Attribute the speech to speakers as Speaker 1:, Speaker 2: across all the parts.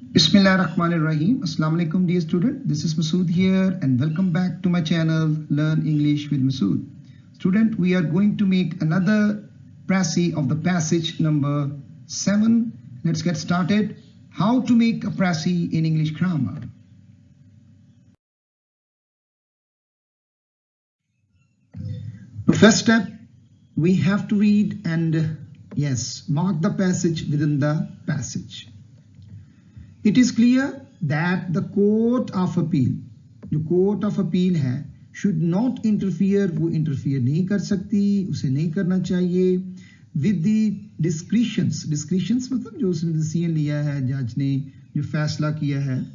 Speaker 1: Bismillahirrahmanirrahim. Assalamu alaikum dear student. This is Masood here and welcome back to my channel Learn English with Masood. Student, we are going to make another précis of the passage number 7. Let's get started. How to make a précis in English grammar. The first step, we have to read and mark the passage within the passage. It is clear that the court of appeal, जो court of appeal है, should not interfere, वो interfere नहीं कर सकती, उसे नहीं करना चाहिए with the discretions मतलब जो उसने डिसीजन लिया है, जज ने जो फैसला किया है,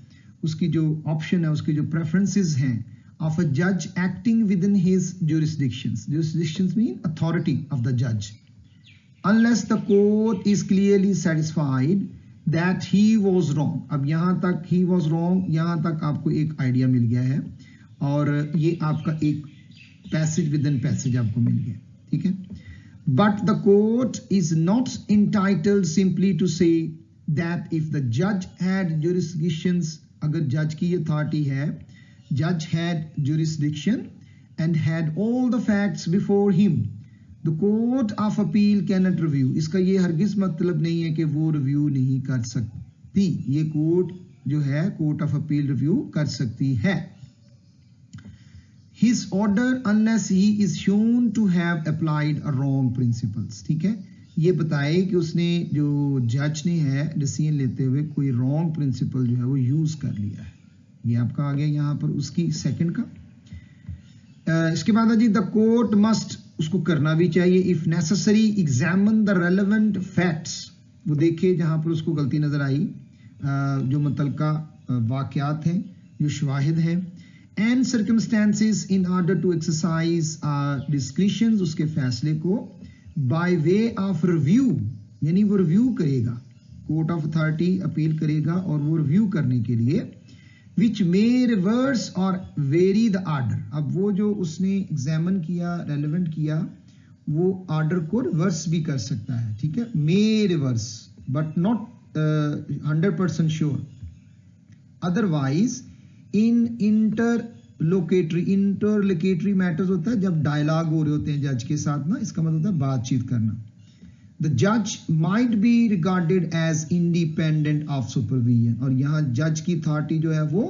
Speaker 1: उसकी जो ऑप्शन है, उसकी जो प्रेफरेंसेस हैं of a judge acting within his jurisdictions mean authority of the judge, unless the court is clearly satisfied that he was wrong. अब यहाँ तक he was wrong, यहाँ तक आपको एक आइडिया मिल गया है और ये आपका एक पैसेज विद इन पैसेज आपको मिल गया, ठीक है. But the court is not entitled simply to say that if the judge had jurisdictions, अगर जज की अथॉरिटी है, judge had jurisdiction and had all the facts before him, The court of appeal cannot review. इसका ये हरगिज मतलब नहीं है कि वो रिव्यू नहीं कर सकती. ये कोर्ट जो है, कोर्ट ऑफ अपील रिव्यू कर सकती है. His order unless he is shown to have applied a wrong principles. ठीक है, ये बताए कि उसने जो जज ने है डिसीजन लेते हुए कोई रॉन्ग प्रिंसिपल जो है वो यूज कर लिया है. ये आपका आ गया यहाँ पर उसकी सेकंड का. इसके बाद है जी द कोर्ट मस्ट, उसको करना भी चाहिए, if necessary examine the relevant facts, वो देखे जहां पर उसको गलती नजर आई, जो मुतलका वाकयात हैं, जो शवाहिद हैं, and circumstances in order to exercise discretions, उसके फैसले को बाय वे ऑफ रिव्यू, यानी वो रिव्यू करेगा, कोर्ट ऑफ अथॉरिटी अपील करेगा और वो रिव्यू करने के लिए which may reverse or vary the order. अब वो जो उसने एग्जामिन किया, रेलेवेंट किया, वो ऑर्डर को रिवर्स भी कर सकता है, ठीक है. may reverse but not 100% sure. otherwise in interlocutory matters होता है जब डायलॉग हो रहे होते हैं जज के साथ ना, इसका मतलब होता है बातचीत करना. The judge might be regarded as independent of supervision, और यहाँ जज की अथॉरिटी जो है वो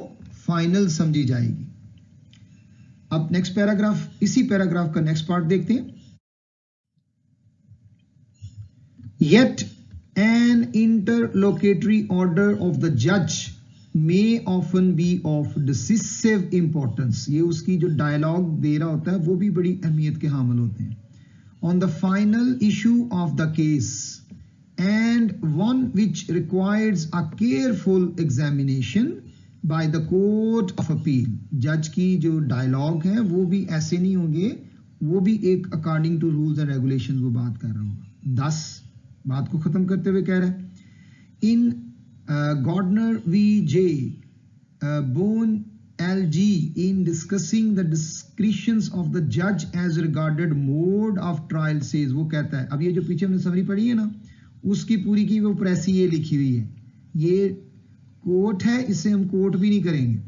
Speaker 1: फाइनल समझी जाएगी. अब नेक्स्ट पैराग्राफ, इसी पैराग्राफ का नेक्स्ट पार्ट देखते हैं. Yet an interlocutory order of the judge may often be of decisive importance. ये उसकी जो डायलॉग दे रहा होता है वो भी बड़ी अहमियत के हामिल होते हैं. On the final issue of the case, and one which requires a careful examination by the court of appeal. जज की जो डायलॉग है वो भी ऐसे नहीं होंगे, वो भी एक according to rules and regulations वो बात कर रहा होगा. 10 बात को खत्म करते हुए कह रहा है, इन गॉर्डनर वी जे बोन LG in discussing the discretions of the judge as regarded mode of trial says, वो कहता है, अब ये जो पीछे हमने समरी पढ़ी है ना, उसकी पूरी की वो प्रेसी ये लिखी हुई है, ये कोर्ट है, इसे हम कोर्ट भी नहीं करेंगे.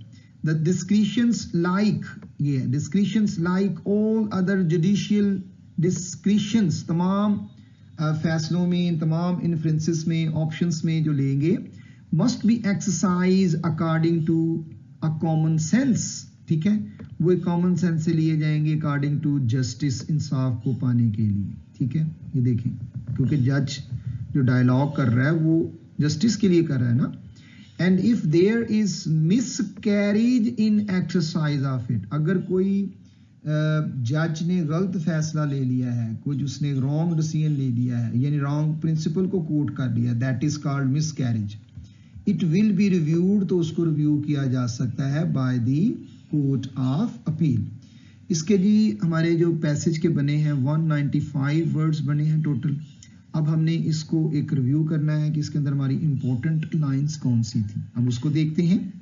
Speaker 1: The discretions like, ये discretions like all other judicial discretions, तमाम फैसलों में, तमाम इन्फ्रेंसेस में, ऑप्शंस में जो लेंगे, must be exercised according to a common sense. ठीक है, वो एक कॉमन सेंस से लिए जाएंगे अकॉर्डिंग टू जस्टिस, इंसाफ को पाने के लिए. ठीक है, ये देखें, क्योंकि जज जो डायलॉग कर रहा है वो जस्टिस के लिए कर रहा है ना. And if there is miscarriage in exercise of it, अगर कोई जज ने गलत फैसला ले लिया है, कुछ उसने रॉन्ग डिसीजन ले लिया है, यानी रॉन्ग प्रिंसिपल को कोट कर दिया, that is called miscarriage. It will be reviewed, तो उसको रिव्यू किया जा सकता है by the court of appeal. इसके जी हमारे जो पैसेज के बने हैं 195 वर्ड्स बने हैं टोटल. अब हमने इसको एक रिव्यू करना है कि इसके अंदर हमारी इंपॉर्टेंट लाइंस कौन सी थी. अब उसको देखते हैं.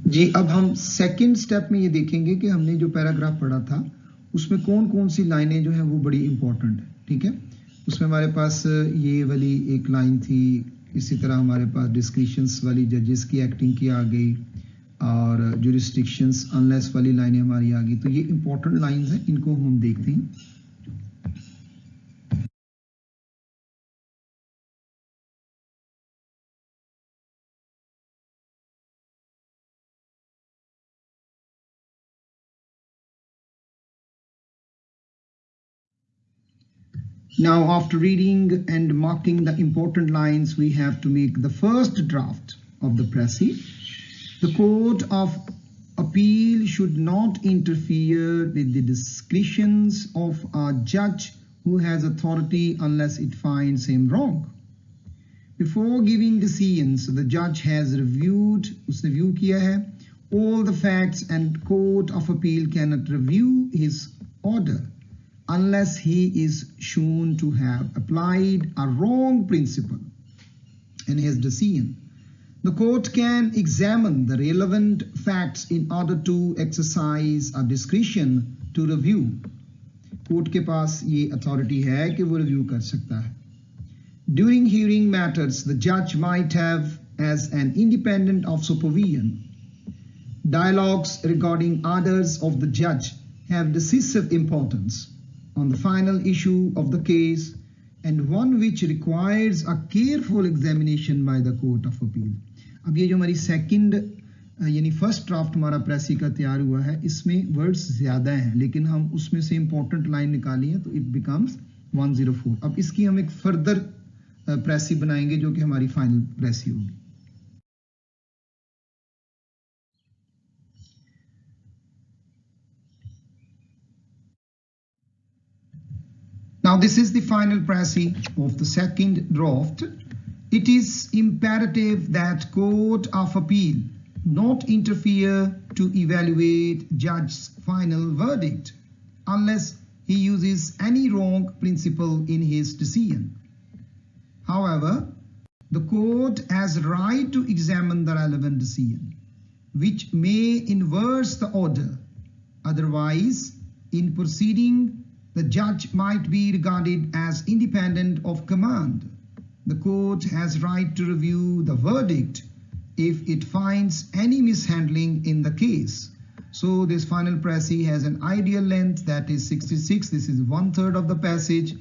Speaker 1: जी, अब हम सेकंड स्टेप में ये देखेंगे कि हमने जो पैराग्राफ पढ़ा था उसमें कौन कौन सी लाइनें जो हैं वो बड़ी इंपॉर्टेंट है, ठीक है। उसमें हमारे पास ये वाली एक लाइन थी, इसी तरह हमारे पास डिस्क्रिशंस वाली जजेस की एक्टिंग की आ गई, और जुरिस्डिक्शंस अनलेस वाली लाइनें हमारी आ गई। तो ये इंपॉर्टेंट लाइंस हैं, इनको हम देखते हैं। Now, after reading and marking the important lines, we have to make the first draft of the Precis. The Court of Appeal should not interfere with the discretions of a judge who has authority unless it finds him wrong. Before giving decisions, the judge has reviewed, उसने review किया है, all the facts, and Court of Appeal cannot review his order unless he is shown to have applied a wrong principle in his decision. The court can examine the relevant facts in order to exercise a discretion to review. Court के पास ये authority है कि वो review कर सकता है. During hearing matters, the judge might have, as an independent of supervision, dialogues regarding orders of the judge have decisive importance on the final issue of the case, and one which requires a careful examination by the Court of Appeal. अब ये जो हमारी second यानी first draft हमारा प्रेसी का तैयार हुआ है, इसमें वर्ड्स ज़्यादा हैं, लेकिन हम उसमें से इंपॉर्टेंट लाइन निकाली है, तो इट बिकम्स 104. अब इसकी हम एक फर्दर प्रेसी बनाएंगे जो कि हमारी फाइनल प्रेसी होगी. Now this is the final Precis of the second draft. It is imperative that Court of Appeal not interfere to evaluate judge's final verdict unless he uses any wrong principle in his decision. However, the court has right to examine the relevant decision, which may inverse the order. Otherwise, in proceeding, the judge might be regarded as independent of command. The court has right to review the verdict if it finds any mishandling in the case. So this final Precis has an ideal length that is 66. This is 1/3 of the passage,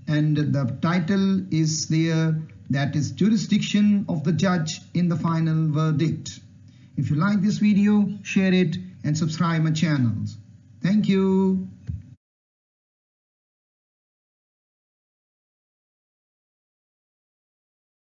Speaker 1: and the title is there, that is jurisdiction of the judge in the final verdict. If you like this video, share it and subscribe my channels. Thank you.